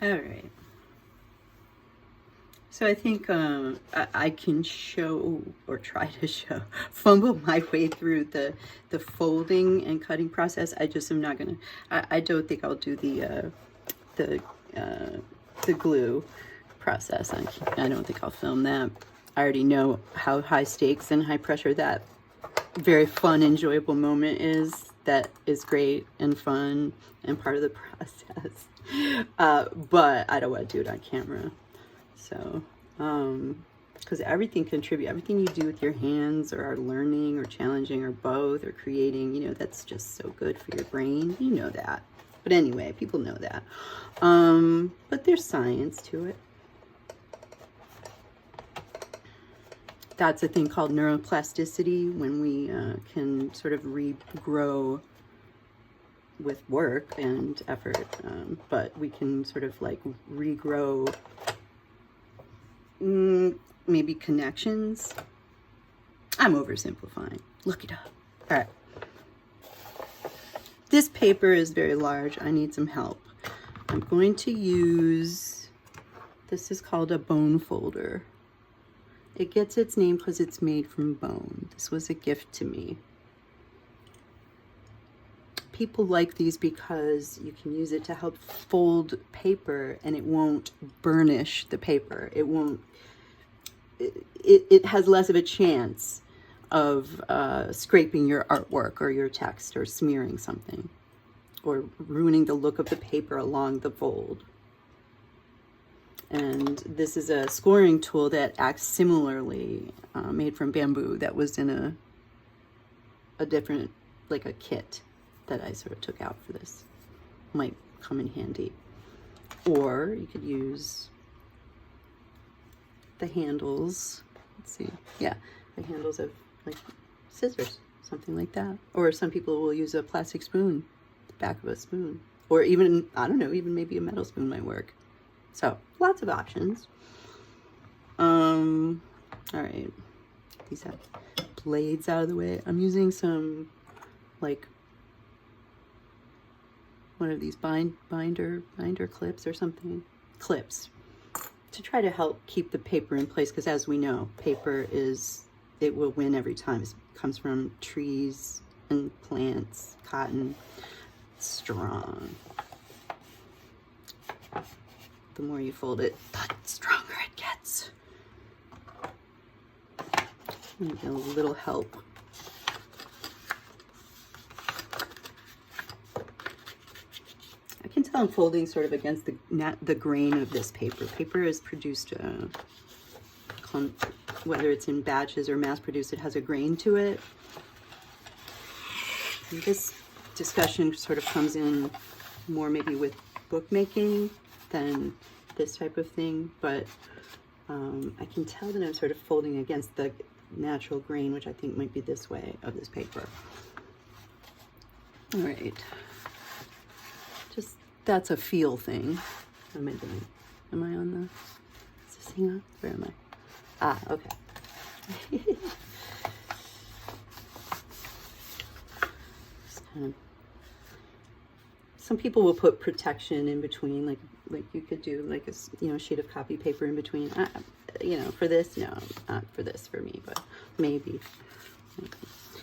All right. So I think I can show or try to show, fumble my way through the folding and cutting process. I just am not gonna. I don't think I'll do the uh, the glue process. I don't think I'll film that. I already know how high stakes and high pressure that very fun, enjoyable moment is. That is great and fun and part of the process. But I don't want to do it on camera. So, because everything contributes, everything you do with your hands or are learning or challenging or both or creating, you know, that's just so good for your brain. You know that. But anyway, people know that. But there's science to it. That's a thing called neuroplasticity, when we can sort of regrow with work and effort, but we can sort of like regrow maybe connections. I'm oversimplifying. Look it up. All right. This paper is very large. I need some help. I'm going to use, this is called a bone folder. It gets its name because it's made from bone. This was a gift to me. People like these because you can use it to help fold paper and it won't burnish the paper. It won't, it has less of a chance of scraping your artwork or your text or smearing something or ruining the look of the paper along the fold. And this is a scoring tool that acts similarly, made from bamboo, that was in a different, like a kit that I sort of took out for this. Might come in handy. Or you could use the handles, let's see, yeah, the handles of like scissors, something like that. Or some people will use a plastic spoon, the back of a spoon. Or even, I don't know, even maybe a metal spoon might work. So, lots of options. All right, these have blades out of the way. I'm using some, like, one of these binder clips or something, clips, to try to help keep the paper in place, because as we know, paper is, it will win every time. It comes from trees and plants, cotton, strong. The more you fold it, the stronger it gets. Maybe a little help. I can tell I'm folding sort of against the grain of this paper. Paper is produced, whether it's in batches or mass produced, it has a grain to it. And this discussion sort of comes in more maybe with bookmaking than this type of thing, but I can tell that I'm sort of folding against the natural grain, which I think might be this way of this paper. All right, just that's a feel thing. What am I doing? Am I on the, is this thing on? Where am I? Ah, okay. Just kind of, some people will put protection in between, like you could do like a sheet of copy paper in between. For this, no, not for this for me, but maybe.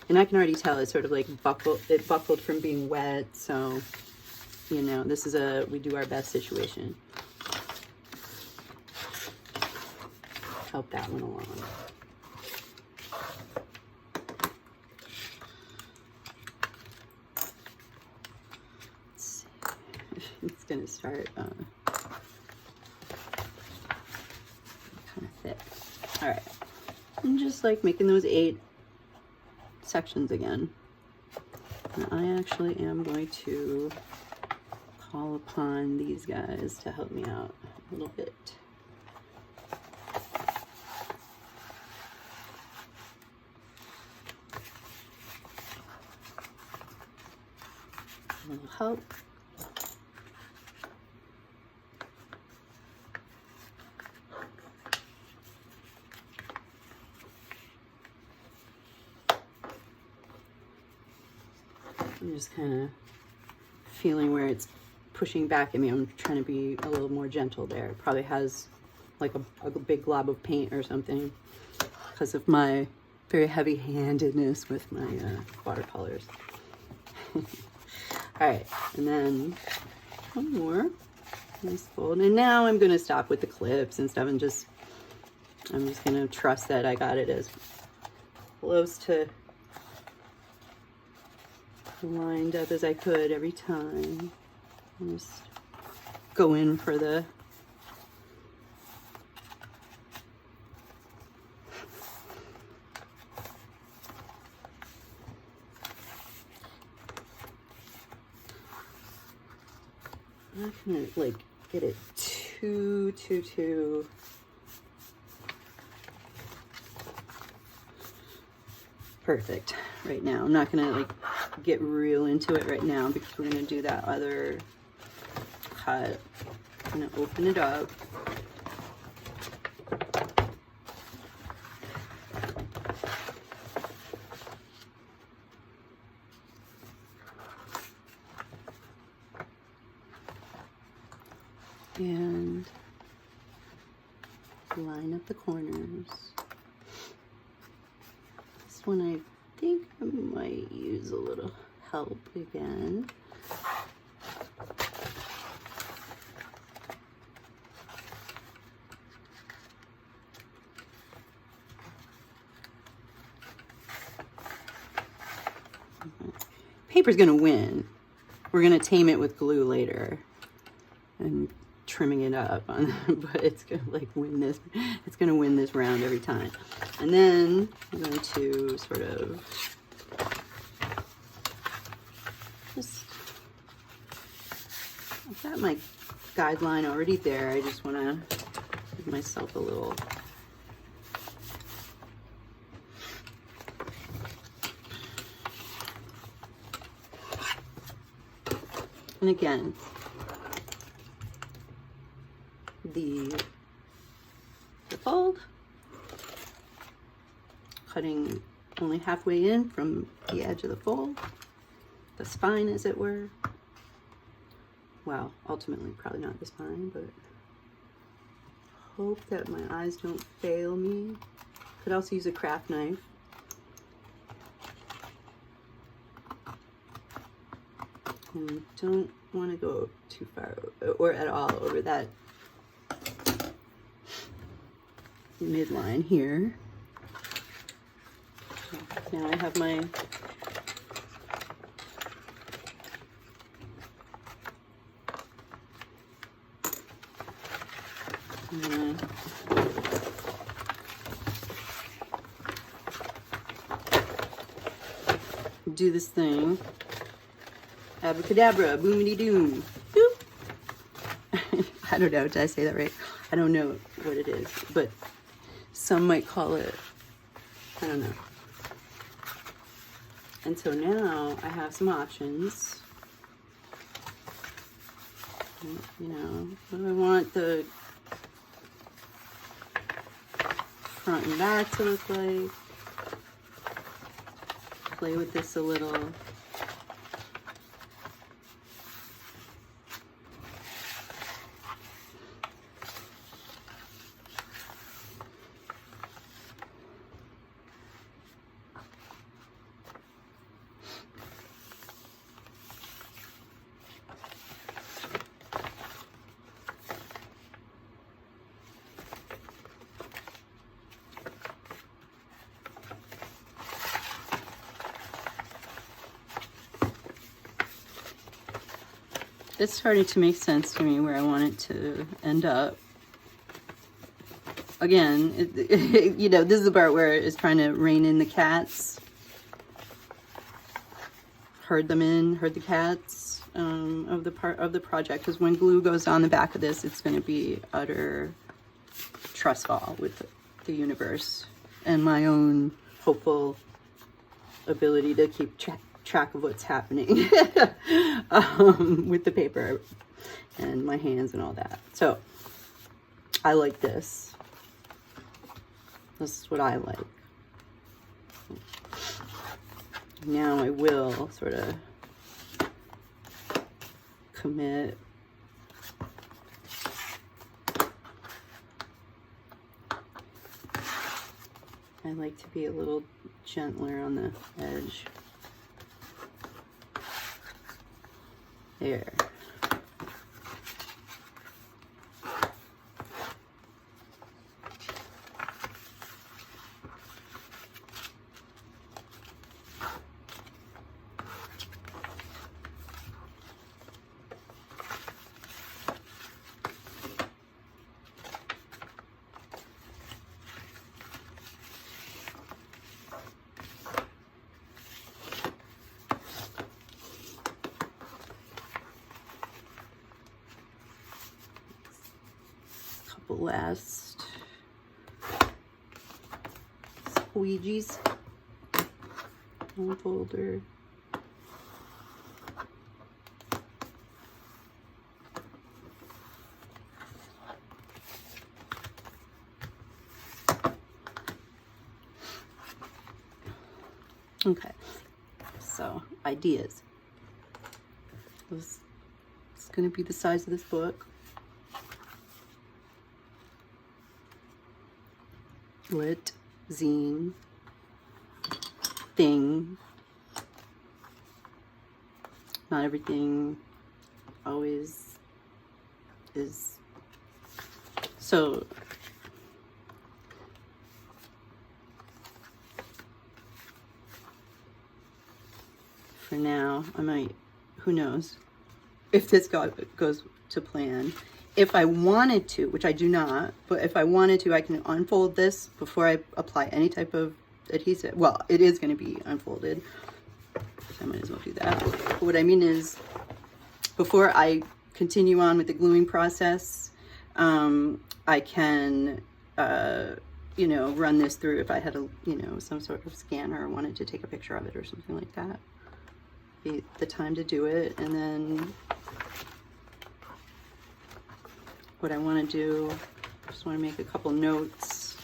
And I can already tell it's sort of like buckled. It buckled from being wet, so this is a we do our best situation. Help that one along. It's going to start kind of thick. All right. I'm just like making those 8 sections again. And I actually am going to call upon these guys to help me out a little bit. A little help. I'm just kind of feeling where it's pushing back at me. I'm trying to be a little more gentle there. It probably has like a big glob of paint or something because of my very heavy-handedness with my watercolors. All right, and then one more. Nice fold. And now I'm going to stop with the clips and stuff and I'm just going to trust that I got it as close to lined up as I could every time. And just go in for the I'm not gonna like get it too perfect right now. I'm not gonna like get real into it right now because we're gonna do that other cut. I'm gonna open it up. And line up the corners. This one I think I might use a little help again. Paper's gonna win. We're gonna tame it with glue later and trimming it up on, but it's gonna like win this. It's gonna win this round every time. And then I'm going to sort of just, I've got my guideline already there. I just want to give myself a little and again the fold, cutting only halfway in from the edge of the fold, the spine as it were. Well, ultimately probably not the spine, but hope that my eyes don't fail me. Could also use a craft knife. And don't want to go too far or at all over that midline here. Now I have my do this thing. Abracadabra, boomity doom. Boop. I don't know, did I say that right? I don't know what it is, but some might call it, I don't know. And so now I have some options. You know, what do I want the front and back to look like? Play with this a little. It's starting to make sense to me where I want it to end up. Again, you know, this is the part where it's trying to rein in the cats. Herd them in, herd the cats of the project. Because when glue goes on the back of this, it's going to be utter trust fall with the universe and my own hopeful ability to keep track of what's happening with the paper and my hands and all that. So I like this. This is what I like. Now I will sort of commit I like to be a little gentler on the edge. There. Last squeegees on folder. Okay, so ideas. It's going to be the size of this book. Lit, zine, thing. Not everything always is. So for now, I might, who knows, if this goes to plan. If I wanted to, which I do not, but if I wanted to, I can unfold this before I apply any type of adhesive. Well, it is going to be unfolded, so I might as well do that. But what I mean is, before I continue on with the gluing process, I can, you know, run this through if I had a, you know, some sort of scanner or wanted to take a picture of it or something like that. Be the time to do it, and then what I want to do, I just want to make a couple notes,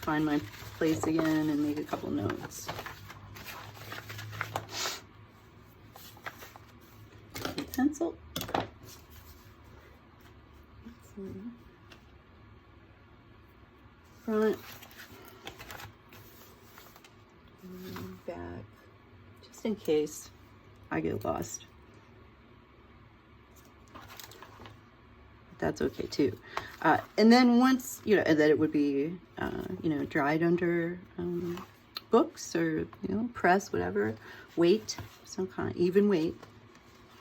find my place again and make a couple notes. Pencil. Front. And back. Just in case I get lost. That's okay too. And then once, you know, that it would be, you know, dried under books or, you know, press, whatever, weight, some kind of even weight,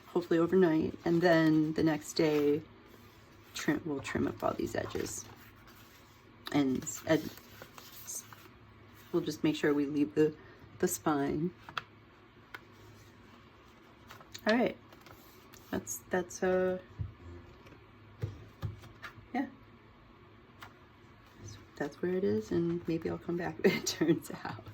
hopefully overnight. And then the next day, we'll trim up all these edges. And we'll just make sure we leave the spine. All right, that's yeah, that's where it is, and maybe I'll come back if it turns out.